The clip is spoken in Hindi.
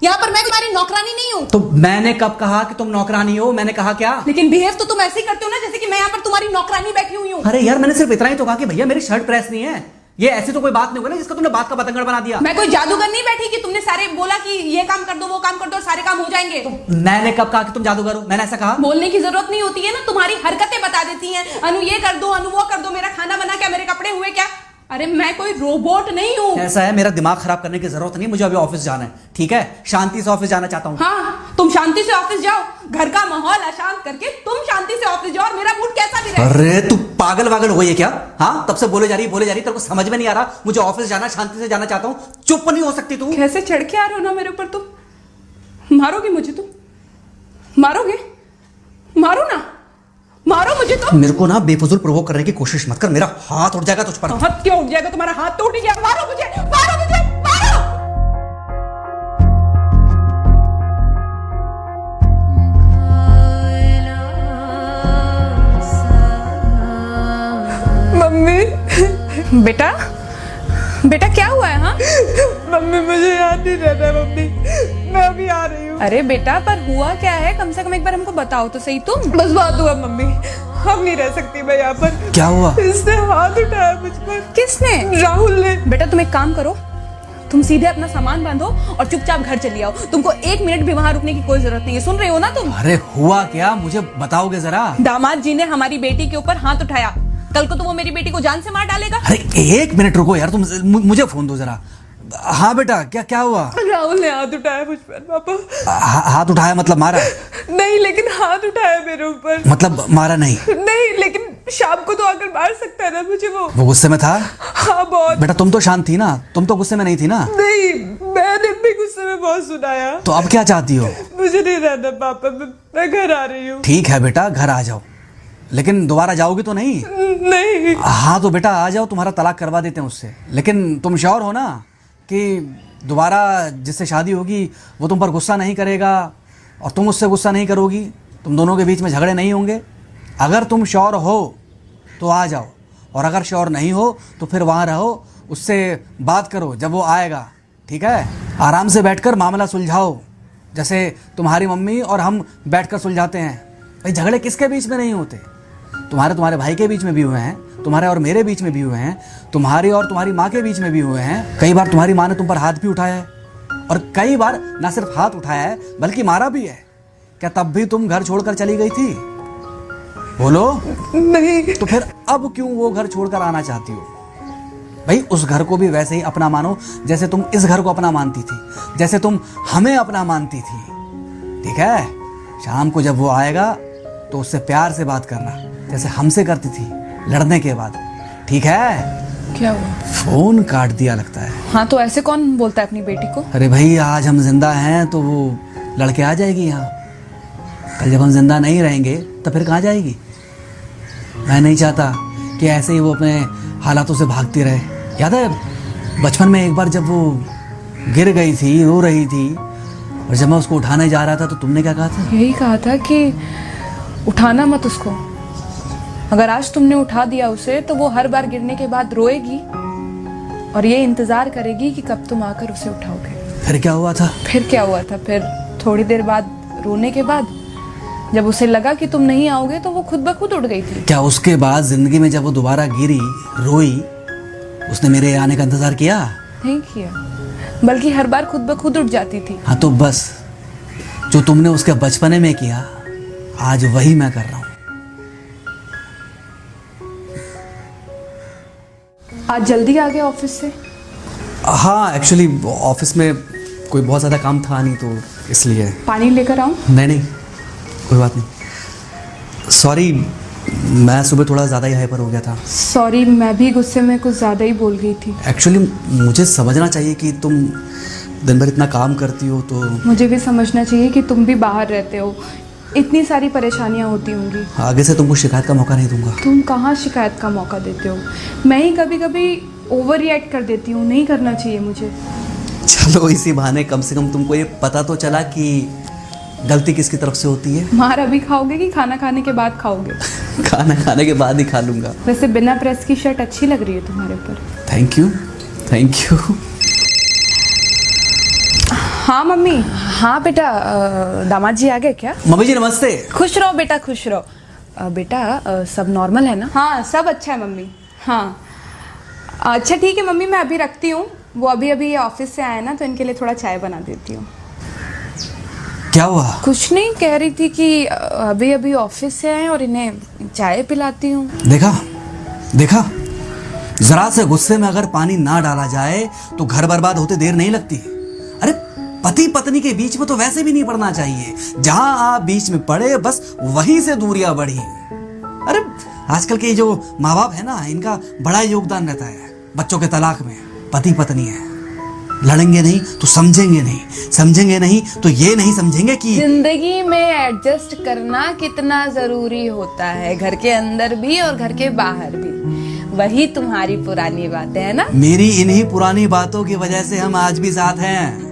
यहाँ पर मैं तुम्हारी नौकरानी नहीं हूँ। तो मैंने कब कहा कि तुम नौकरानी हो? मैंने कहा क्या? लेकिन बिहेव तो तुम ऐसे ही करते हो ना जैसे कि मैं यहाँ पर तुम्हारी नौकरानी बैठी हुई हूँ। अरे यार मैंने सिर्फ इतना ही तो कहा कि भैया मेरी शर्ट प्रेस नहीं है। ये ऐसी तो कोई बात नहीं होगी ना जिसका तुमने बात का बतंगड़ बना दिया। मैं कोई जादूगर नहीं बैठी कि तुमने सारे बोला कि ये काम कर दो वो काम कर दो और सारे काम हो जाएंगे। मैंने कब कहा कि तुम जादूगर हो? मैंने ऐसा कहा? बोलने की जरूरत नहीं होती है ना, तुम्हारी हरकतें बता देती हैं। अनु ये कर दो, अनु वो कर दो, मेरा खाना बना क्या, मेरे कपड़े हुए क्या। अरे मैं कोई रोबोट नहीं हूँ। ऐसा है, मेरा दिमाग खराब करने की जरूरत नहीं, मुझे अभी ऑफिस जाना है। ठीक है, शांति से ऑफिस जाना चाहता हूँ। हाँ तुम शांति से ऑफिस जाओ, घर का माहौल अशांत करके तुम शांति से ऑफिस जाओ और मेरा मूड कैसा भी रहे। अरे तू पागल वागल हो गई है क्या? हाँ तब से बोले जा रही तेरे को समझ में नहीं आ रहा? मुझे ऑफिस जाना, शांति से जाना चाहता हूँ। चुप नहीं हो सकती तू? कैसे चढ़ के आ रहे हो ना मेरे ऊपर तुम। मारोगे मुझे तुम? मारोगे? मारो ना, मारो मुझे तो। मेरे को ना बेफजूल प्रोवोक करने की कोशिश मत कर, मेरा हाथ उठ जाएगा तुझ पर। हाथ क्यों उठ जाएगा? तुम्हारा हाथ तो उठ गया। मारो मुझे, मारो मुझे, मारो। मम्मी। बेटा बेटा क्या हुआ है? हाँ मम्मी मुझे याद नहीं रहता है मम्मी, मैं अभी आ रही हूँ। अरे बेटा पर हुआ क्या है? कम से कम एक बार हमको बताओ तो सही तुम। बस बात हुआ मम्मी, हम नहीं रह सकती मैं यहाँ पर। क्या हुआ? इसने हाथ उठाया मुझ पर। किसने? राहुल ने। बेटा तुम एक काम करो, तुम सीधे अपना सामान बांधो और चुपचाप घर चली आओ। तुमको 1 मिनट भी वहां रुकने की कोई जरूरत नहीं है। सुन रहे हो ना तुम? अरे हुआ क्या, मुझे बताओगे जरा? दामाद जी ने हमारी बेटी के ऊपर हाथ उठाया। कल को तो वो मेरी बेटी को जान से मार डालेगा। अरे 1 मिनट रुको यार, तुम मुझे फोन दो जरा। हाँ बेटा क्या क्या हुआ? राहुल ने हाथ उठाया मुझ पर पापा। हाथ उठाया मतलब मारा? नहीं लेकिन हाथ उठाया मेरे ऊपर। मतलब मारा नहीं? नहीं लेकिन शाम को तो आकर मार सकता है ना मुझे वो गुस्से में था? हाँ बहुत। बेटा तुम तो शांत थी ना, तुम तो गुस्से में नहीं थी ना? नहीं मैंने भी गुस्से में बहुत सुनाया। तो अब क्या चाहती हो? मुझे नहीं रहना पापा, मैं घर आ रही हूँ। ठीक है बेटा घर आ जाओ, लेकिन दोबारा जाओगी तो नहीं? नहीं। हाँ तो बेटा आ जाओ, तुम्हारा तलाक करवा देते हैं उससे। लेकिन तुम श्योर हो ना कि दोबारा जिससे शादी होगी वो तुम पर गुस्सा नहीं करेगा और तुम उससे गुस्सा नहीं करोगी, तुम दोनों के बीच में झगड़े नहीं होंगे? अगर तुम श्योर हो तो आ जाओ, और अगर श्योर नहीं हो तो फिर वहाँ रहो, उससे बात करो जब वो आएगा। ठीक है, आराम से बैठकर मामला सुलझाओ, जैसे तुम्हारी मम्मी और हम बैठकर सुलझाते हैं। भाई झगड़े किसके बीच में नहीं होते? तुम्हारे भाई के बीच में भी हुए हैं, तुम्हारे और मेरे बीच में भी हुए हैं, तुम्हारी और तुम्हारी माँ के बीच में भी हुए हैं। कई बार तुम्हारी माँ ने तुम पर हाथ भी उठाया है, और कई बार ना सिर्फ हाथ उठाया है बल्कि मारा भी है। क्या तब भी तुम घर छोड़कर चली गई थी? बोलो। नहीं। तो फिर अब क्यों वो घर छोड़कर आना चाहती हो? भाई उस घर को भी वैसे ही अपना मानो जैसे तुम इस घर को अपना मानती थी, जैसे तुम हमें अपना मानती थी। ठीक है, शाम को जब वो आएगा तो उससे प्यार से बात करना जैसे हमसे करती थी लड़ने के बाद। ठीक है? क्या हुआ? फोन काट दिया लगता है। हाँ तो ऐसे कौन बोलता है अपनी बेटी को? अरे भाई आज हम जिंदा हैं तो वो लड़के आ जाएगी यहाँ, कल जब हम जिंदा नहीं रहेंगे तो फिर कहाँ जाएगी? मैं नहीं चाहता कि ऐसे ही वो अपने हालातों से भागती रहे। याद है बचपन में एक बार जब वो गिर गई थी, रो रही थी, और जब मैं उसको उठाने जा रहा था तो तुमने क्या कहा था? यही कहा था कि उठाना मत उसको। अगर आज तुमने उठा दिया उसे तो वो हर बार गिरने के बाद रोएगी और ये इंतजार करेगी कि कब तुम आकर उसे उठाओगे। फिर क्या हुआ था? फिर क्या हुआ था? फिर थोड़ी देर बाद रोने के बाद जब उसे लगा कि तुम नहीं आओगे तो वो खुद ब खुद उठ गई थी। क्या उसके बाद जिंदगी में जब वो दोबारा गिरी, रोई, उसने मेरे आने का इंतजार किया? नहीं किया, बल्कि हर बार खुद ब खुद उठ जाती थी। हाँ तो बस जो तुमने उसके बचपने में किया आज वही मैं कर रहा हूँ। आज जल्दी आ गए ऑफिस से? हाँ एक्चुअली ऑफिस में कोई बहुत ज़्यादा काम था नहीं तो इसलिए। पानी लेकर आऊं? नहीं कोई बात नहीं, सॉरी मैं सुबह थोड़ा ज़्यादा ही हाइपर हो गया था। सॉरी, मैं भी गुस्से में कुछ ज़्यादा ही बोल गई थी। एक्चुअली मुझे समझना चाहिए कि तुम दिन भर इतना काम करती हो तो। मुझे भी समझना चाहिए कि तुम भी बाहर रहते हो, इतनी सारी परेशानियां होती होंगी। आगे से तुमको शिकायत का मौका नहीं दूंगा। तुम कहाँ शिकायत का मौका देते हो? मैं ही कभी कभी ओवर रिएक्ट कर देती हूँ, नहीं करना चाहिए मुझे। चलो इसी बहाने कम से कम तुमको ये पता तो चला कि गलती किसकी तरफ से होती है। मार अभी खाओगे कि खाना खाने के बाद खाओगे? खाना खाने के बाद ही खा लूंगा। वैसे बिना प्रेस की शर्ट अच्छी लग रही है तुम्हारे ऊपर। Thank you. हाँ मम्मी। हाँ बेटा, दामाद जी आ गए क्या? मम्मी जी नमस्ते। खुश रहो बेटा, खुश रहो। बेटा सब नॉर्मल है ना? हाँ सब अच्छा है मम्मी। हाँ अच्छा ठीक है मम्मी, मैं अभी रखती हूँ। वो अभी अभी ऑफिस से आए ना, तो इनके लिए थोड़ा चाय बना देती हूँ। क्या हुआ? कुछ नहीं, कह रही थी कि अभी अभी ऑफिस से आए और इन्हें चाय पिलाती हूँ। देखा देखा, जरा से गुस्से में अगर पानी ना डाला जाए तो घर बर्बाद होते देर नहीं लगती। अरे पति पत्नी के बीच में तो वैसे भी नहीं पड़ना चाहिए। जहां आप बीच में पड़े बस वहीं से दूरियां बढ़ी। अरे आजकल के जो माँ बाप है ना, इनका बड़ा योगदान रहता है बच्चों के तलाक में। पति पत्नी है, लड़ेंगे नहीं तो समझेंगे नहीं, समझेंगे नहीं तो ये नहीं समझेंगे कि जिंदगी में एडजस्ट करना कितना जरूरी होता है, घर के अंदर भी और घर के बाहर भी। वही तुम्हारी पुरानी बातें है ना। मेरी इन्हीं पुरानी बातों की वजह से हम आज भी साथ हैं।